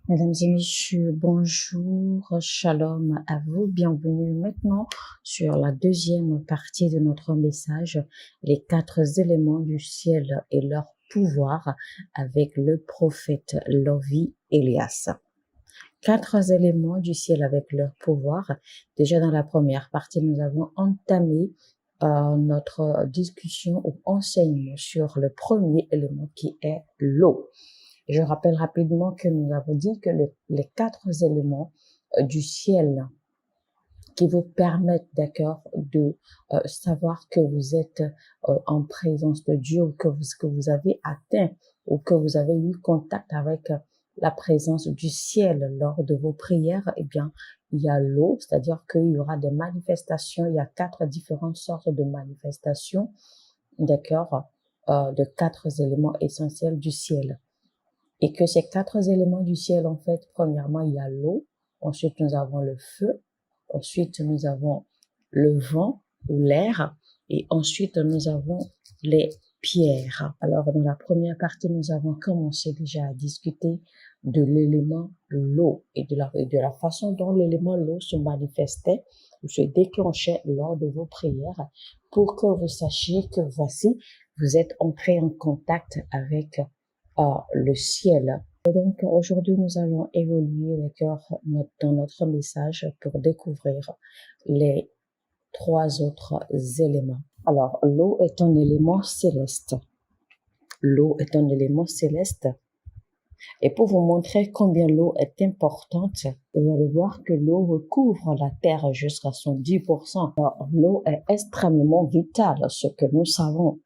Mesdames et messieurs, bonjour, shalom à vous, bienvenue maintenant sur la deuxième partie de notre message, les 4 éléments du ciel et leur pouvoir avec le prophète Lovi Elias. 4 éléments du ciel avec leur pouvoir. Déjà dans la première partie, nous avons entamé notre discussion ou enseignement sur le premier élément qui est l'eau. Je rappelle rapidement que nous avons dit que les 4 éléments du ciel qui vous permettent, d'accord, de savoir que vous êtes en présence de Dieu ou que vous avez atteint ou que vous avez eu contact avec la présence du ciel lors de vos prières, eh bien, il y a l'eau, c'est-à-dire qu'il y aura des manifestations, il y a 4 différentes sortes de manifestations, d'accord, de 4 éléments essentiels du ciel. Et que ces 4 éléments du ciel, en fait, premièrement, il y a l'eau, ensuite nous avons le feu, ensuite nous avons le vent ou l'air, et ensuite nous avons les pierres. Alors, dans la première partie, nous avons commencé déjà à discuter de l'élément l'eau et de la façon dont l'élément l'eau se manifestait ou se déclenchait lors de vos prières pour que vous sachiez que voici, vous êtes entré en contact avec le ciel. Et donc, aujourd'hui, nous allons évoluer dans notre message pour découvrir les 3 autres éléments. Alors, l'eau est un élément céleste. L'eau est un élément céleste. Et pour vous montrer combien l'eau est importante, vous allez voir que l'eau recouvre la terre jusqu'à 10%. Alors, l'eau est extrêmement vitale, ce que nous savons.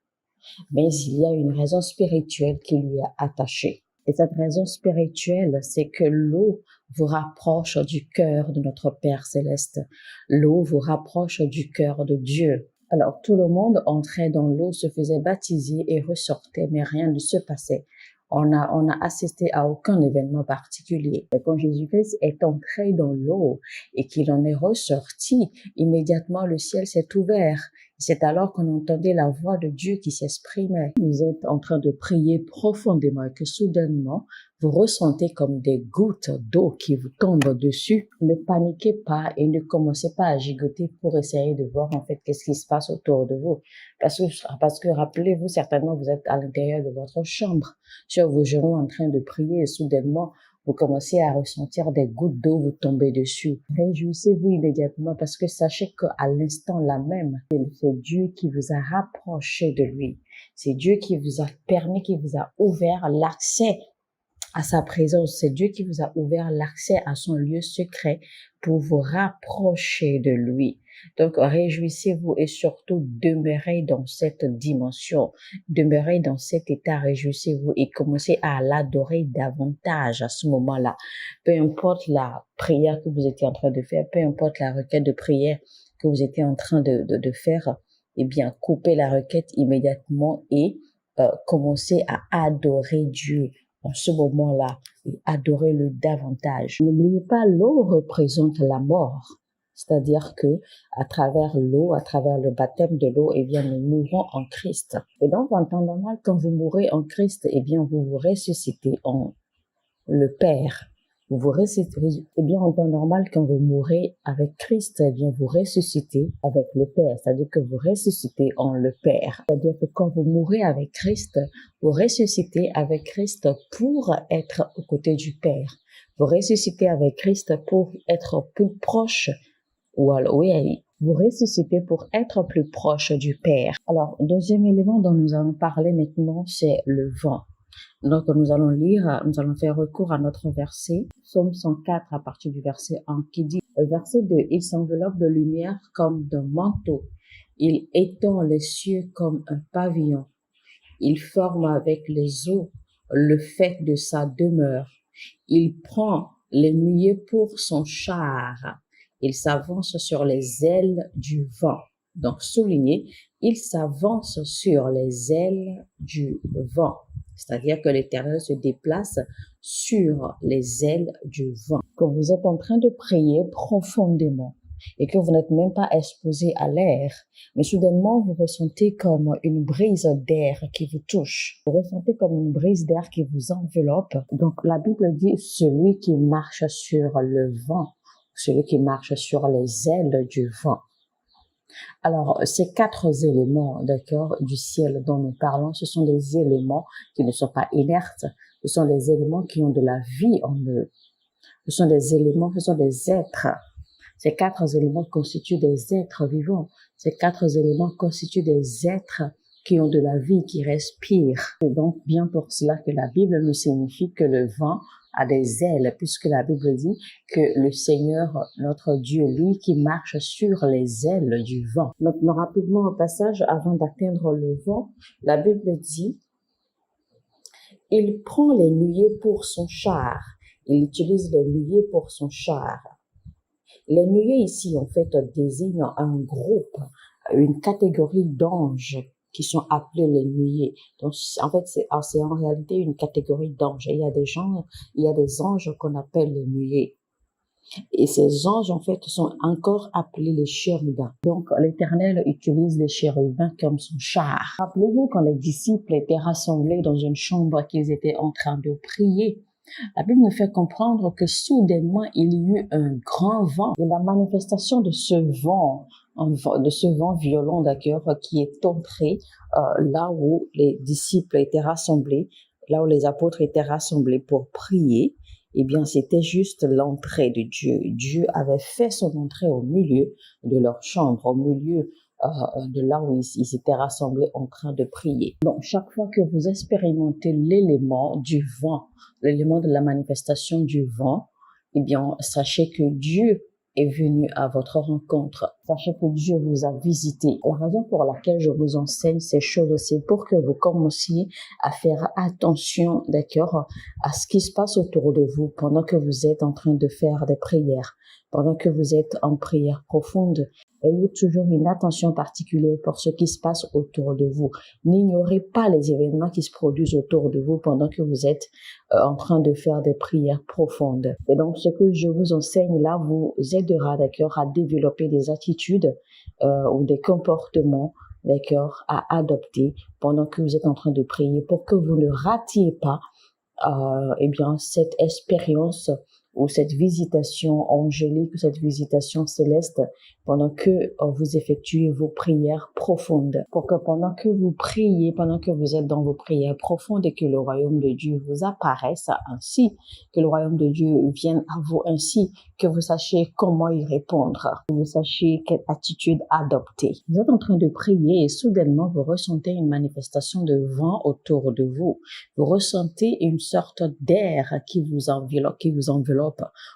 Mais il y a une raison spirituelle qui lui est attachée. Et cette raison spirituelle, c'est que l'eau vous rapproche du cœur de notre Père céleste. L'eau vous rapproche du cœur de Dieu. Alors, tout le monde entrait dans l'eau, se faisait baptiser et ressortait, mais rien ne se passait. On a assisté à aucun événement particulier. Mais quand Jésus-Christ est entré dans l'eau et qu'il en est ressorti, immédiatement le ciel s'est ouvert. C'est alors qu'on entendait la voix de Dieu qui s'exprimait. Vous êtes en train de prier profondément et que soudainement, vous ressentez comme des gouttes d'eau qui vous tombent dessus. Ne paniquez pas et ne commencez pas à gigoter pour essayer de voir en fait qu'est-ce qui se passe autour de vous. Parce que rappelez-vous, certainement, vous êtes à l'intérieur de votre chambre, sur vos genoux en train de prier et soudainement, vous commencez à ressentir des gouttes d'eau vous tomber dessus. Réjouissez-vous immédiatement parce que sachez qu'à l'instant là même, c'est Dieu qui vous a rapproché de lui. C'est Dieu qui vous a permis, qui vous a ouvert l'accès à sa présence. C'est Dieu qui vous a ouvert l'accès à son lieu secret pour vous rapprocher de lui. Donc, réjouissez-vous et surtout demeurez dans cette dimension, demeurez dans cet état, réjouissez-vous et commencez à l'adorer davantage à ce moment-là. Peu importe la prière que vous étiez en train de faire, peu importe la requête de prière que vous étiez en train de faire, eh bien, coupez la requête immédiatement et commencez à adorer Dieu en ce moment-là et adorez-le davantage. N'oubliez pas, l'eau représente la mort. C'est-à-dire que à travers l'eau, à travers le baptême de l'eau, eh bien, nous mourons en Christ. Et donc, en temps normal, quand vous mourrez en Christ, eh bien, vous vous ressuscitez en le Père. Vous ressuscitez, eh bien, en temps normal, quand vous mourrez avec Christ, eh bien, vous ressuscitez avec le Père. C'est-à-dire que vous ressuscitez en le Père. C'est-à-dire que quand vous mourrez avec Christ, vous ressuscitez avec Christ pour être aux côtés du Père. Vous ressuscitez avec Christ pour être plus proche. Ou alors, oui, vous ressuscitez pour être plus proche du Père. Alors, deuxième élément dont nous allons parler maintenant, c'est le vent. Donc, nous allons faire recours à notre verset, Psaume 104 à partir du verset 1 qui dit, verset 2, il s'enveloppe de lumière comme d'un manteau. Il étend les cieux comme un pavillon. Il forme avec les eaux le fait de sa demeure. Il prend les nuées pour son char. Il s'avance sur les ailes du vent. Donc, soulignez, il s'avance sur les ailes du vent. C'est-à-dire que l'Éternel se déplace sur les ailes du vent. Quand vous êtes en train de prier profondément, et que vous n'êtes même pas exposé à l'air, mais soudainement vous ressentez comme une brise d'air qui vous touche. Vous ressentez comme une brise d'air qui vous enveloppe. Donc la Bible dit celui qui marche sur le vent, celui qui marche sur les ailes du vent. Alors, ces quatre éléments, d'accord, du ciel dont nous parlons, ce sont des éléments qui ne sont pas inertes, ce sont des éléments qui ont de la vie en eux. Ce sont des éléments, ce sont des êtres. Ces quatre éléments constituent des êtres vivants. Ces quatre éléments constituent des êtres qui ont de la vie, qui respirent. C'est donc bien pour cela que la Bible nous signifie que le vent a des ailes, puisque la Bible dit que le Seigneur, notre Dieu, lui qui marche sur les ailes du vent. Maintenant, rapidement au passage, avant d'atteindre le vent, la Bible dit « Il prend les nuées pour son char ». Il utilise les nuées pour son char. Les nuées ici, en fait, désignent un groupe, une catégorie d'anges qui sont appelés les nuées. Donc, en fait, c'est en réalité une catégorie d'anges. Il y a des anges qu'on appelle les nuées. Et ces anges, en fait, sont encore appelés les chérubins. Donc, l'Éternel utilise les chérubins comme son char. Rappelez-vous quand les disciples étaient rassemblés dans une chambre qu'ils étaient en train de prier. La Bible nous fait comprendre que soudainement, il y eut un grand vent. Et la manifestation de ce vent violent d'accord, qui est entré là où les disciples étaient rassemblés, là où les apôtres étaient rassemblés pour prier, eh bien, c'était juste l'entrée de Dieu. Dieu avait fait son entrée au milieu de leur chambre, au milieu de là où ils étaient rassemblés en train de prier. Donc, chaque fois que vous expérimentez l'élément du vent, l'élément de la manifestation du vent, eh bien, sachez que Dieu est venu à votre rencontre. Sachez que Dieu vous a visité. La raison pour laquelle je vous enseigne ces choses, c'est pour que vous commenciez à faire attention, d'accord, à ce qui se passe autour de vous pendant que vous êtes en train de faire des prières, pendant que vous êtes en prière profonde. Ayez toujours une attention particulière pour ce qui se passe autour de vous. N'ignorez pas les événements qui se produisent autour de vous pendant que vous êtes en train de faire des prières profondes. Et donc, ce que je vous enseigne là vous aidera, d'accord, à développer des attitudes ou des comportements, d'accord, à adopter pendant que vous êtes en train de prier pour que vous ne ratiez pas eh bien, cette expérience ou cette visitation angélique, ou cette visitation céleste pendant que vous effectuez vos prières profondes. Pour que pendant que vous priez, pendant que vous êtes dans vos prières profondes et que le royaume de Dieu vous apparaisse ainsi, que le royaume de Dieu vienne à vous ainsi, que vous sachiez comment y répondre, que vous sachiez quelle attitude adopter. Vous êtes en train de prier et soudainement vous ressentez une manifestation de vent autour de vous. Vous ressentez une sorte d'air qui vous enveloppe,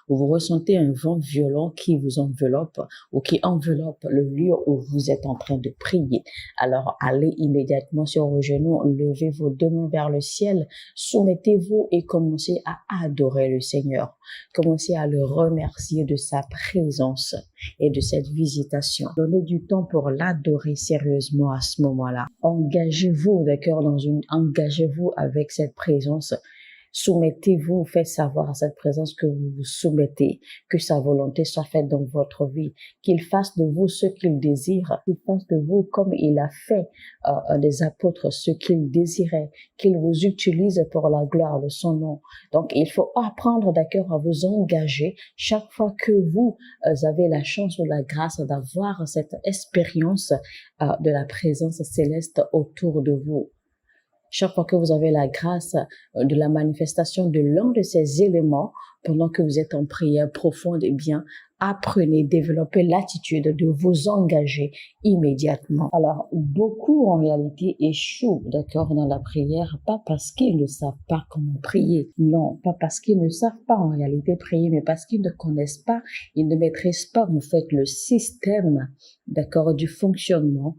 ou vous ressentez un vent violent qui vous enveloppe ou qui enveloppe le lieu où vous êtes en train de prier. Alors allez immédiatement sur vos genoux, levez vos deux mains vers le ciel, soumettez-vous et commencez à adorer le Seigneur. Commencez à le remercier de sa présence et de cette visitation. Donnez du temps pour l'adorer sérieusement à ce moment-là. Engagez-vous, d'accord, engagez-vous avec cette présence. Soumettez-vous, faites savoir à cette présence que vous vous soumettez, que sa volonté soit faite dans votre vie, qu'il fasse de vous ce qu'il désire, qu'il fasse de vous comme il a fait des apôtres ce qu'il désirait, qu'il vous utilise pour la gloire de son nom. Donc, il faut apprendre d'accord à vous engager chaque fois que vous avez la chance ou la grâce d'avoir cette expérience de la présence céleste autour de vous. Chaque fois que vous avez la grâce de la manifestation de l'un de ces éléments, pendant que vous êtes en prière profonde, eh bien, apprenez, développez l'attitude de vous engager immédiatement. Alors, beaucoup en réalité échouent, d'accord, dans la prière, pas parce qu'ils ne savent pas comment prier. Non, pas parce qu'ils ne savent pas en réalité prier, mais parce qu'ils ne connaissent pas, ils ne maîtrisent pas en fait le système, d'accord, du fonctionnement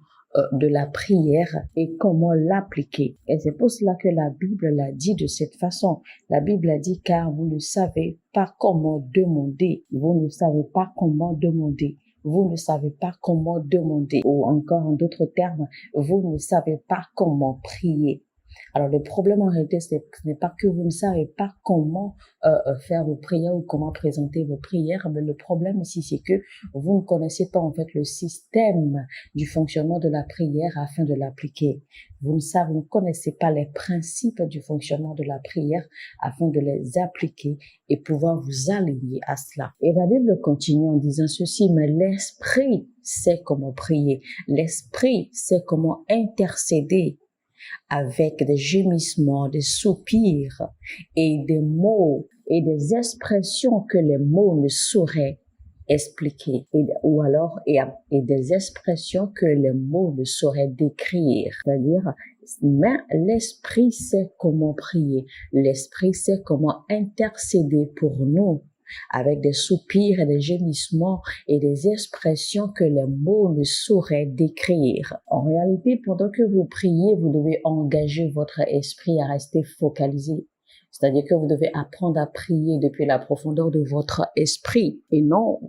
de la prière et comment l'appliquer. Et c'est pour cela que la Bible l'a dit de cette façon. La Bible a dit, car vous ne savez pas comment demander. Vous ne savez pas comment demander. Vous ne savez pas comment demander. Ou encore en d'autres termes, vous ne savez pas comment prier. Alors, le problème en réalité, ce n'est pas que vous ne savez pas comment faire vos prières ou comment présenter vos prières, mais le problème ici, c'est que vous ne connaissez pas en fait le système du fonctionnement de la prière afin de l'appliquer. Vous ne connaissez pas les principes du fonctionnement de la prière afin de les appliquer et pouvoir vous aligner à cela. Et la Bible continue en disant ceci, mais l'Esprit sait comment prier, l'Esprit sait comment intercéder avec des gémissements, des soupirs et des mots et des expressions que les mots ne sauraient expliquer et des expressions que les mots ne sauraient décrire. C'est-à-dire, mais l'Esprit sait comment prier, l'Esprit sait comment intercéder pour nous avec des soupirs et des gémissements et des expressions que les mots ne sauraient décrire. En réalité, pendant que vous priez, vous devez engager votre esprit à rester focalisé. C'est-à-dire que vous devez apprendre à prier depuis la profondeur de votre esprit et non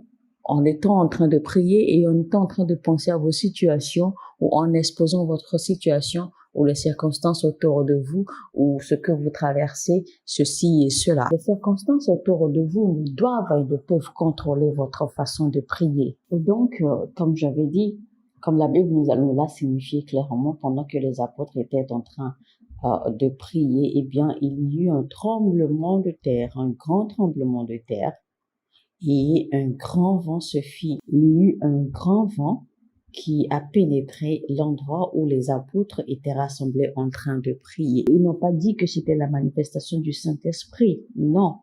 en étant en train de prier et en étant en train de penser à vos situations ou en exposant votre situation ou les circonstances autour de vous ou ce que vous traversez, ceci et cela. Les circonstances autour de vous doivent et ne peuvent contrôler votre façon de prier. Et donc, comme j'avais dit, comme la Bible nous l'a signifié clairement, pendant que les apôtres étaient en train de prier, eh bien, il y eut un tremblement de terre, un grand tremblement de terre, et un grand vent se fit. Il y eut un grand vent qui a pénétré l'endroit où les apôtres étaient rassemblés en train de prier. Ils n'ont pas dit que c'était la manifestation du Saint-Esprit. Non,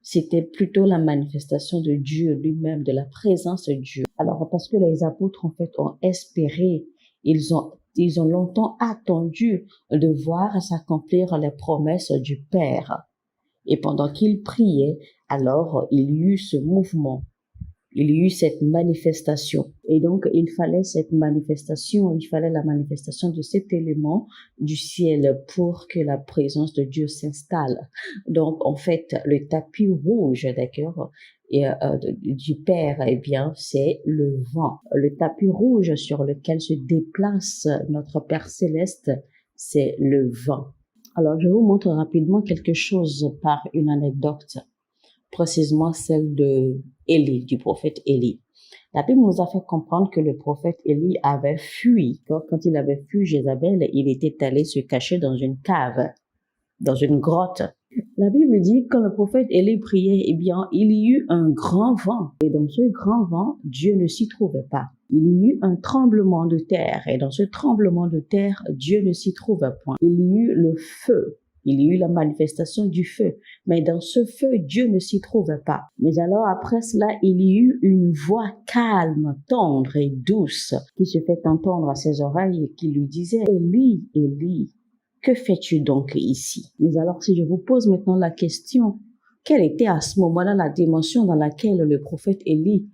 c'était plutôt la manifestation de Dieu lui-même, de la présence de Dieu. Alors, parce que les apôtres, en fait, ont espéré, ils ont longtemps attendu de voir s'accomplir les promesses du Père. Et pendant qu'ils priaient, alors il y eut ce mouvement. Il y eut cette manifestation. Et donc, il fallait la manifestation de cet élément du ciel pour que la présence de Dieu s'installe. Donc, en fait, le tapis rouge, d'accord, du Père, eh bien, c'est le vent. Le tapis rouge sur lequel se déplace notre Père céleste, c'est le vent. Alors, je vous montre rapidement quelque chose par une anecdote, précisément celle de Élie, du prophète Élie. La Bible nous a fait comprendre que le prophète Élie avait fui. Quand il avait fui Jézabel, il était allé se cacher dans une cave, dans une grotte. La Bible dit que quand le prophète Élie priait, eh bien, il y eut un grand vent. Et dans ce grand vent, Dieu ne s'y trouvait pas. Il y eut un tremblement de terre. Et dans ce tremblement de terre, Dieu ne s'y trouvait point. Il y eut le feu. Il y eut la manifestation du feu. Mais dans ce feu, Dieu ne s'y trouvait pas. Mais alors, après cela, il y eut une voix calme, tendre et douce qui se fait entendre à ses oreilles et qui lui disait, Élie, Élie, que fais-tu donc ici? Mais alors, si je vous pose maintenant la question, quelle était à ce moment-là la dimension dans laquelle le prophète Élie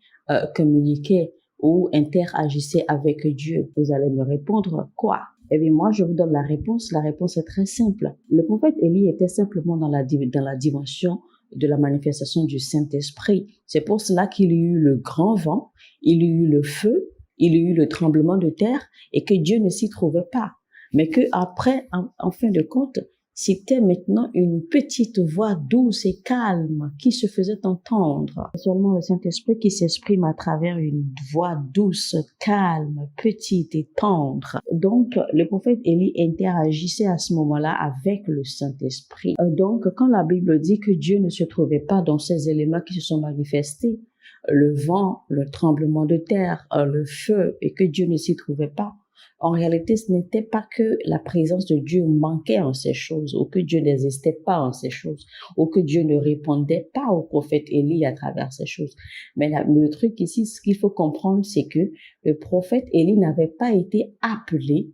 communiquait ou interagissait avec Dieu? Vous allez me répondre quoi? Eh bien, moi, je vous donne la réponse. La réponse est très simple. Le prophète Élie était simplement dans la dimension de la manifestation du Saint-Esprit. C'est pour cela qu'il y eut le grand vent, il y eut le feu, il y eut le tremblement de terre et que Dieu ne s'y trouvait pas. Mais que après, en fin de compte, c'était maintenant une petite voix douce et calme qui se faisait entendre. C'est seulement le Saint-Esprit qui s'exprime à travers une voix douce, calme, petite et tendre. Donc, le prophète Élie interagissait à ce moment-là avec le Saint-Esprit. Donc, quand la Bible dit que Dieu ne se trouvait pas dans ces éléments qui se sont manifestés, le vent, le tremblement de terre, le feu, et que Dieu ne s'y trouvait pas, en réalité, ce n'était pas que la présence de Dieu manquait en ces choses, ou que Dieu n'existait pas en ces choses, ou que Dieu ne répondait pas au prophète Élie à travers ces choses. Mais le truc ici, ce qu'il faut comprendre, c'est que le prophète Élie n'avait pas été appelé,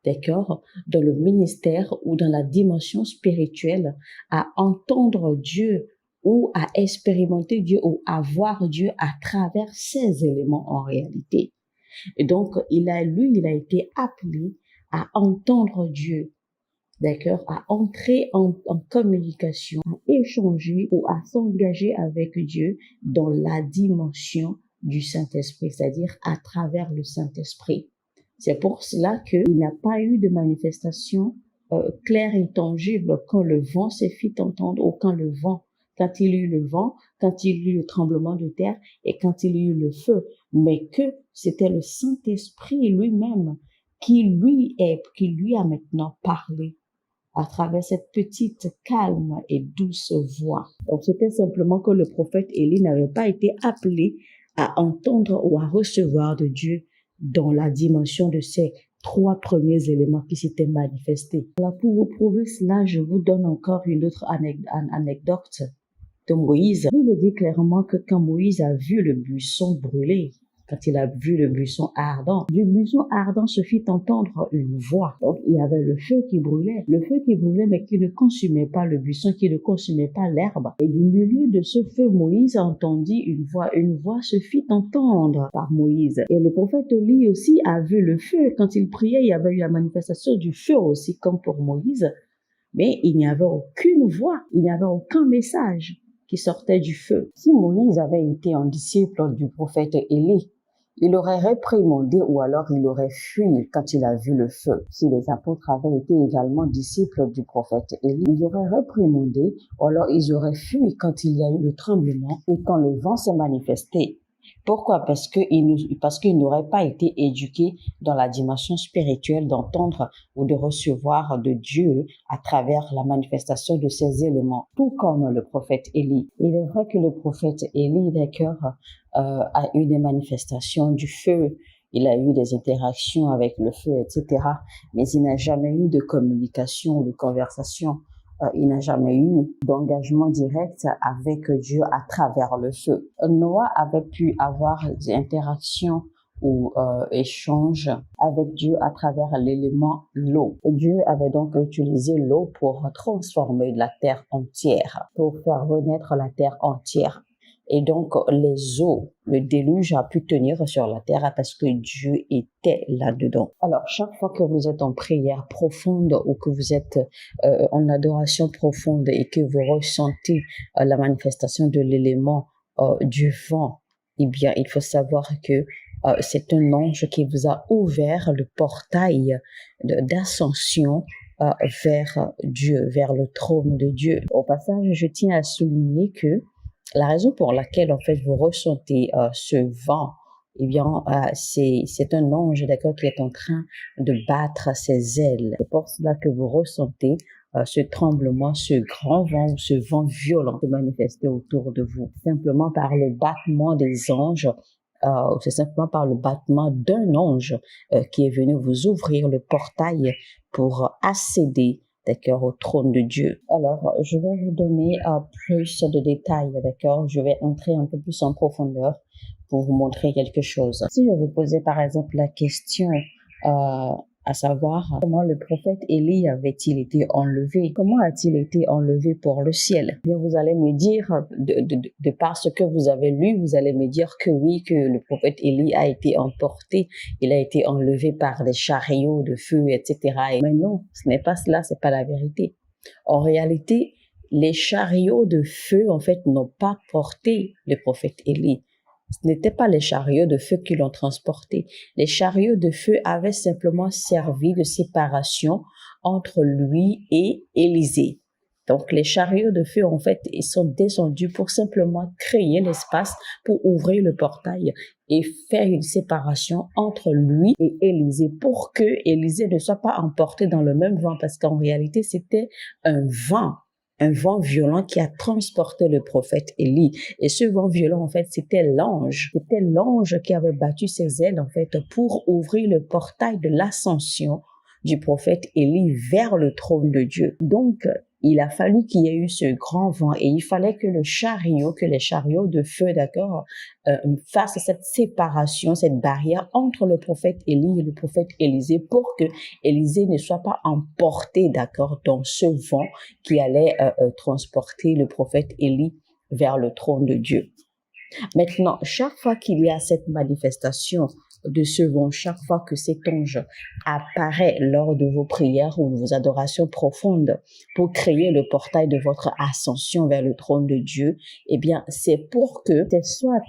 d'accord, dans le ministère ou dans la dimension spirituelle à entendre Dieu ou à expérimenter Dieu ou à voir Dieu à travers ces éléments en réalité. Et donc, il a été appelé à entendre Dieu, d'accord, à entrer en communication, à échanger ou à s'engager avec Dieu dans la dimension du Saint-Esprit, c'est-à-dire à travers le Saint-Esprit. C'est pour cela qu'il n'y a pas eu de manifestation clair et tangible quand le vent se fit entendre ou quand il y eut le vent, quand il y eut le tremblement de terre et quand il y eut le feu, mais que c'était le Saint-Esprit lui-même qui lui a maintenant parlé à travers cette petite calme et douce voix. Donc c'était simplement que le prophète Élie n'avait pas été appelé à entendre ou à recevoir de Dieu dans la dimension de ces trois premiers éléments qui s'étaient manifestés. Alors pour vous prouver cela, je vous donne encore une autre anecdote de Moïse. Il le dit clairement que quand Moïse a vu le buisson brûler, quand il a vu le buisson ardent, du buisson ardent se fit entendre une voix. Donc il y avait le feu qui brûlait mais qui ne consumait pas le buisson, qui ne consumait pas l'herbe. Et du milieu de ce feu, Moïse entendit une voix se fit entendre par Moïse. Et le prophète Élie aussi a vu le feu. Quand il priait, il y avait eu la manifestation du feu aussi, comme pour Moïse. Mais il n'y avait aucune voix, il n'y avait aucun message qui sortait du feu. Si Moïse avait été un disciple du prophète Élie, il aurait réprimandé ou alors il aurait fui quand il a vu le feu. Si les apôtres avaient été également disciples du prophèt Élie, ils auraient réprimandé ou alors ils auraient fui quand il y a eu le tremblement et quand le vent s'est manifesté. Pourquoi? Parce qu'ils n'auraient pas été éduqués dans la dimension spirituelle d'entendre ou de recevoir de Dieu à travers la manifestation de ces éléments, tout comme le prophète Élie. Il est vrai que le prophète Élie, d'accord, a eu des manifestations du feu, il a eu des interactions avec le feu, etc. Mais il n'a jamais eu de communication ou de conversation. Il n'a jamais eu d'engagement direct avec Dieu à travers le feu. Noah avait pu avoir des interactions ou échanges avec Dieu à travers l'élément l'eau. Dieu avait donc utilisé l'eau pour transformer la terre entière, pour faire renaître la terre entière. Et donc, les eaux, le déluge a pu tenir sur la terre parce que Dieu était là-dedans. Alors, chaque fois que vous êtes en prière profonde ou que vous êtes en adoration profonde et que vous ressentez la manifestation de l'élément du vent, eh bien, il faut savoir que c'est un ange qui vous a ouvert le portail d'ascension vers Dieu, vers le trône de Dieu. Au passage, je tiens à souligner que la raison pour laquelle, en fait, vous ressentez ce vent, eh bien, c'est un ange, d'accord, qui est en train de battre ses ailes. C'est pour cela que vous ressentez ce tremblement, ce grand vent, ce vent violent se manifester autour de vous. Simplement par le battement des anges, c'est simplement par le battement d'un ange qui est venu vous ouvrir le portail pour accéder, d'accord, au trône de Dieu. Alors, je vais vous donner plus de détails, d'accord. Je vais entrer un peu plus en profondeur pour vous montrer quelque chose. Si je vous posais par exemple la question à savoir comment le prophète Élie avait-il été enlevé? Comment a-t-il été enlevé pour le ciel? Bien, vous allez me dire, de par ce que vous avez lu, vous allez me dire que oui, que le prophète Élie a été emporté, il a été enlevé par des chariots de feu, etc. Mais non, ce n'est pas cela, c'est pas la vérité. En réalité, les chariots de feu, en fait, n'ont pas porté le prophète Élie. Ce n'étaient pas les chariots de feu qui l'ont transporté. Les chariots de feu avaient simplement servi de séparation entre lui et Élisée. Donc, les chariots de feu, en fait, ils sont descendus pour simplement créer l'espace pour ouvrir le portail et faire une séparation entre lui et Élisée pour que Élisée ne soit pas emporté dans le même vent parce qu'en réalité, c'était un vent violent qui a transporté le prophète Élie. Et ce vent violent, en fait, c'était l'ange. C'était l'ange qui avait battu ses ailes, en fait, pour ouvrir le portail de l'ascension du prophète Élie vers le trône de Dieu. Donc, il a fallu qu'il y ait eu ce grand vent et il fallait que les chariots de feu, d'accord, fassent cette séparation, cette barrière entre le prophète Élie et le prophète Élisée pour que Élisée ne soit pas emporté, d'accord, dans ce vent qui allait transporter le prophète Élie vers le trône de Dieu. Maintenant, chaque fois qu'il y a cette manifestation de ce vent, chaque fois que cet ange apparaît lors de vos prières ou de vos adorations profondes pour créer le portail de votre ascension vers le trône de Dieu, eh bien, c'est pour que, c'est soit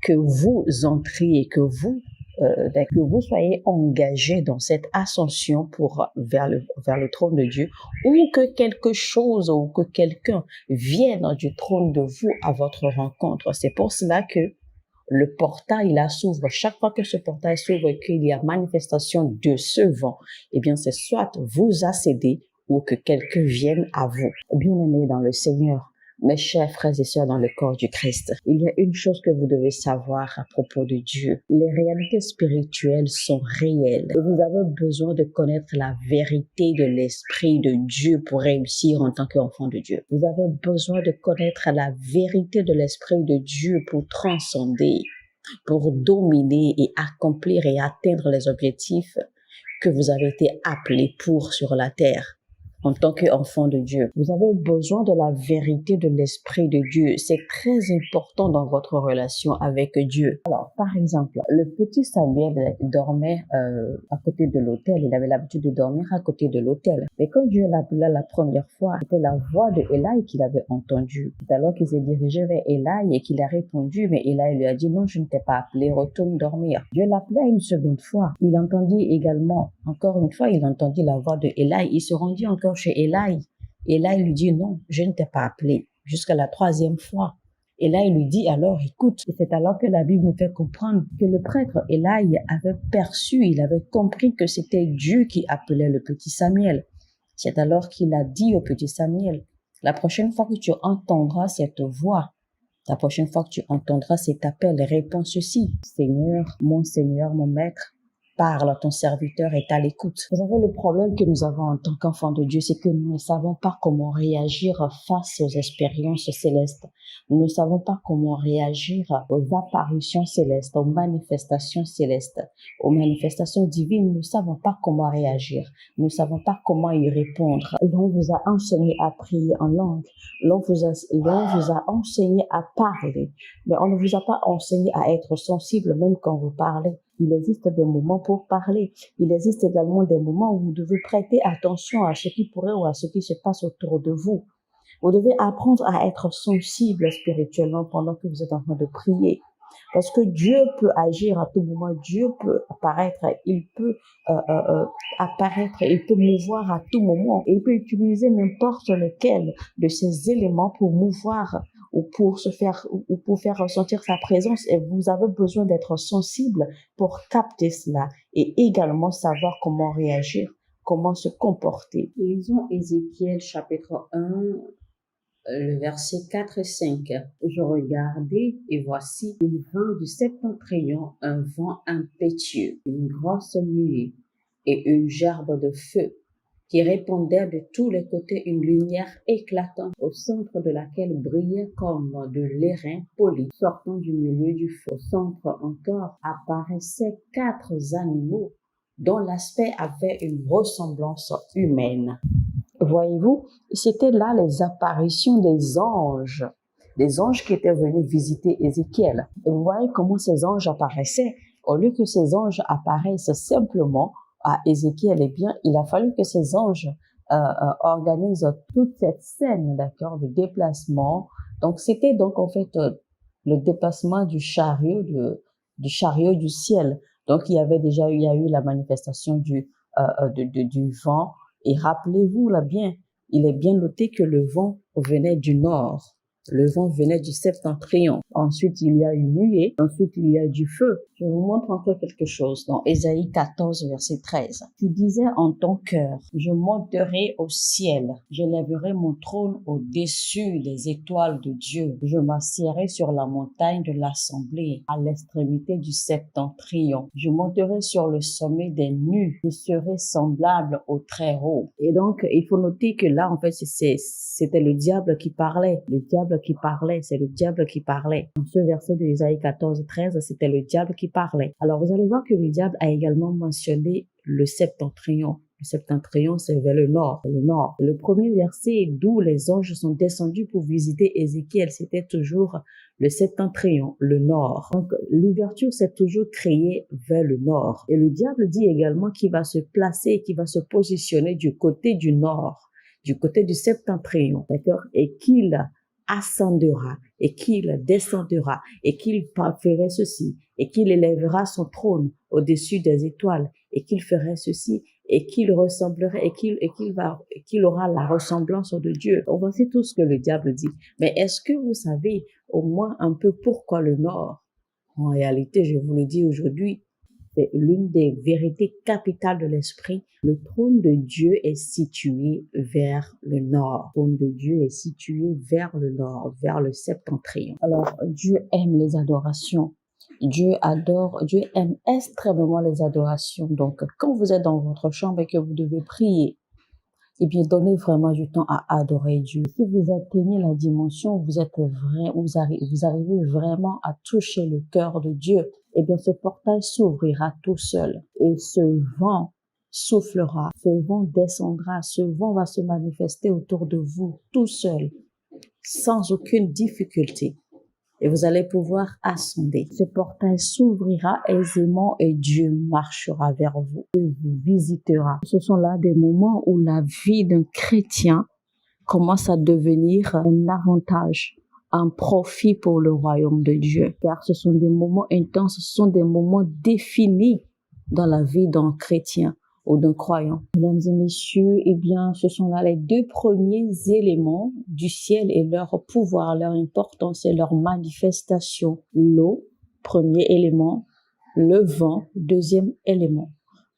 que vous entriez, que vous que vous soyez engagé dans cette ascension vers le trône de Dieu, ou que quelque chose ou que quelqu'un vienne du trône de vous à votre rencontre. C'est pour cela que le portail, là, s'ouvre. Chaque fois que ce portail s'ouvre et qu'il y a manifestation de ce vent, eh bien, c'est soit vous accédez ou que quelqu'un vienne à vous. Bien-aimés dans le Seigneur, mes chers frères et sœurs dans le corps du Christ, il y a une chose que vous devez savoir à propos de Dieu. Les réalités spirituelles sont réelles. Et vous avez besoin de connaître la vérité de l'Esprit de Dieu pour réussir en tant qu'enfant de Dieu. Vous avez besoin de connaître la vérité de l'Esprit de Dieu pour transcender, pour dominer et accomplir et atteindre les objectifs que vous avez été appelés pour sur la terre. En tant qu'enfant de Dieu, vous avez besoin de la vérité de l'Esprit de Dieu. C'est très important dans votre relation avec Dieu. Alors, par exemple, le petit Samuel dormait à côté de l'autel. Il avait l'habitude de dormir à côté de l'autel. Mais quand Dieu l'appela la première fois, c'était la voix de Élie qu'il avait entendue. C'est alors qu'il s'est dirigé vers Élie et qu'il a répondu, mais Élie lui a dit, non, je ne t'ai pas appelé, retourne dormir. Dieu l'appela une seconde fois. Il entendit également, encore une fois, il entendit la voix de Élie. Il se rendit encore chez Élie. Élie lui dit non, je ne t'ai pas appelé. Jusqu'à la troisième fois. Élie lui dit alors écoute. Et c'est alors que la Bible nous fait comprendre que le prêtre Élie avait perçu, il avait compris que c'était Dieu qui appelait le petit Samuel. C'est alors qu'il a dit au petit Samuel, la prochaine fois que tu entendras cette voix, la prochaine fois que tu entendras cet appel, réponds ceci. Seigneur, mon maître, parle, ton serviteur est à l'écoute. Vous savez, le problème que nous avons en tant qu'enfants de Dieu, c'est que nous ne savons pas comment réagir face aux expériences célestes. Nous ne savons pas comment réagir aux apparitions célestes, aux manifestations célestes, aux manifestations divines. Nous ne savons pas comment réagir. Nous ne savons pas comment y répondre. L'on vous a enseigné à prier en langue. L'on vous a enseigné à parler. Mais on ne vous a pas enseigné à être sensible même quand vous parlez. Il existe des moments pour parler. Il existe également des moments où vous devez prêter attention à ce qui pourrait ou à ce qui se passe autour de vous. Vous devez apprendre à être sensible spirituellement pendant que vous êtes en train de prier. Parce que Dieu peut agir à tout moment. Dieu peut apparaître. Il peut apparaître. Il peut mouvoir à tout moment. Et il peut utiliser n'importe lequel de ces éléments pour mouvoir ou pour faire ressentir sa présence. Et vous avez besoin d'être sensible pour capter cela et également savoir comment réagir, comment se comporter. Lisons Ézéchiel chapitre 1, le verset 4 et 5. Je regardais et voici, il vint du septentrion un vent impétueux, une grosse nuée et une gerbe de feu qui répandait de tous les côtés une lumière éclatante, au centre de laquelle brillait comme de l'airain poli sortant du milieu du feu. Au centre encore apparaissaient 4 animaux dont l'aspect avait une ressemblance humaine. Voyez-vous, c'était là les apparitions des anges qui étaient venus visiter Ézéchiel. Et vous voyez comment ces anges apparaissaient. Au lieu que ces anges apparaissent simplement à Ézéchiel, eh bien, il a fallu que ces anges organisent toute cette scène, d'accord, de déplacement. Donc, c'était donc en fait le déplacement du chariot du ciel. Donc, il y a eu la manifestation du vent. Et rappelez-vous là bien, il est bien noté que le vent venait du nord. Le vent venait du septentrion. Ensuite, il y a une nuée. Ensuite, il y a du feu. Je vous montre encore quelque chose dans Ésaïe 14, verset 13. Tu disais en ton cœur, je monterai au ciel. Je lèverai mon trône au-dessus des étoiles de Dieu. Je m'assiérai sur la montagne de l'assemblée, à l'extrémité du septentrion. Je monterai sur le sommet des nues. Je serai semblable au Très-Haut. Et donc, il faut noter que là, en fait, c'était le diable qui parlait. Le diable qui parlait, c'est le diable qui parlait. Dans ce verset de Isaïe 14, 13, c'était le diable qui parlait. Alors, vous allez voir que le diable a également mentionné le septentrion. Le septentrion, c'est vers le nord. Le nord. Le premier verset d'où les anges sont descendus pour visiter Ézéchiel, c'était toujours le septentrion, le nord. Donc, l'ouverture s'est toujours créée vers le nord. Et le diable dit également qu'il va se placer, qu'il va se positionner du côté du nord, du côté du septentrion, d'accord? Et qu'il ascendra et qu'il descendra et qu'il ferait ceci et qu'il élèvera son trône au-dessus des étoiles et qu'il ferait ceci et qu'il ressemblerait qu'il aura la ressemblance de Dieu. Voici tout ce que le diable dit. Mais est-ce que vous savez au moins un peu pourquoi le Nord? En réalité, je vous le dis aujourd'hui, c'est l'une des vérités capitales de l'esprit. Le trône de Dieu est situé vers le nord. Le trône de Dieu est situé vers le nord, vers le septentrion. Alors, Dieu aime les adorations. Dieu aime extrêmement les adorations. Donc, quand vous êtes dans votre chambre et que vous devez prier, eh bien, donnez vraiment du temps à adorer Dieu. Si vous atteignez la dimension où vous arrivez vraiment à toucher le cœur de Dieu, eh bien, ce portail s'ouvrira tout seul et ce vent soufflera, ce vent descendra, ce vent va se manifester autour de vous tout seul, sans aucune difficulté. Et vous allez pouvoir ascender. Ce portail s'ouvrira aisément et Dieu marchera vers vous. Il vous visitera. Ce sont là des moments où la vie d'un chrétien commence à devenir un avantage, un profit pour le royaume de Dieu. Car ce sont des moments intenses, ce sont des moments définis dans la vie d'un chrétien ou d'un croyant. Mesdames et messieurs, eh bien, ce sont là les deux premiers éléments du ciel et leur pouvoir, leur importance et leur manifestation. L'eau, premier élément, le vent, deuxième élément.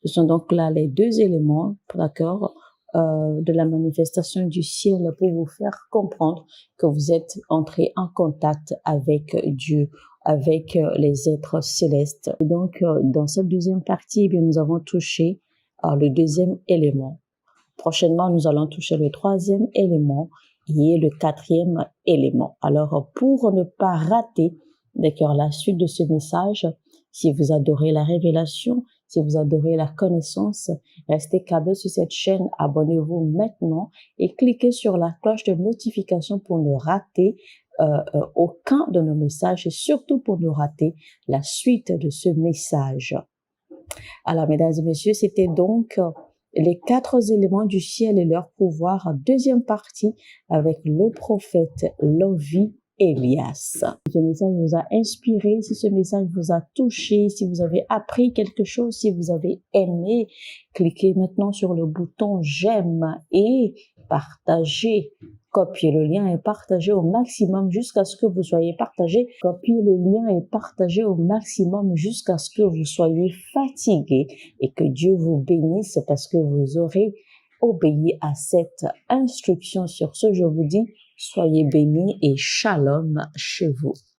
Ce sont donc là les deux éléments, d'accord, de la manifestation du ciel pour vous faire comprendre que vous êtes entré en contact avec Dieu, avec les êtres célestes. Donc, dans cette deuxième partie, eh bien, nous avons touché le deuxième élément. Prochainement, nous allons toucher le troisième élément et le quatrième élément. Alors, pour ne pas rater, d'accord, la suite de ce message, si vous adorez la révélation, si vous adorez la connaissance, restez câblés sur cette chaîne, abonnez-vous maintenant et cliquez sur la cloche de notification pour ne rater aucun de nos messages et surtout pour ne rater la suite de ce message. Alors, mesdames et messieurs, c'était donc les 4 éléments du ciel et leur pouvoir, deuxième partie avec le prophète Lovie Elias. Si ce message vous a inspiré, si ce message vous a touché, si vous avez appris quelque chose, si vous avez aimé, cliquez maintenant sur le bouton j'aime et partagez. Copiez le lien et partagez au maximum jusqu'à ce que vous soyez partagé. Copiez le lien et partagez au maximum jusqu'à ce que vous soyez fatigué et que Dieu vous bénisse parce que vous aurez obéi à cette instruction. Sur ce, je vous dis, soyez bénis et shalom chez vous.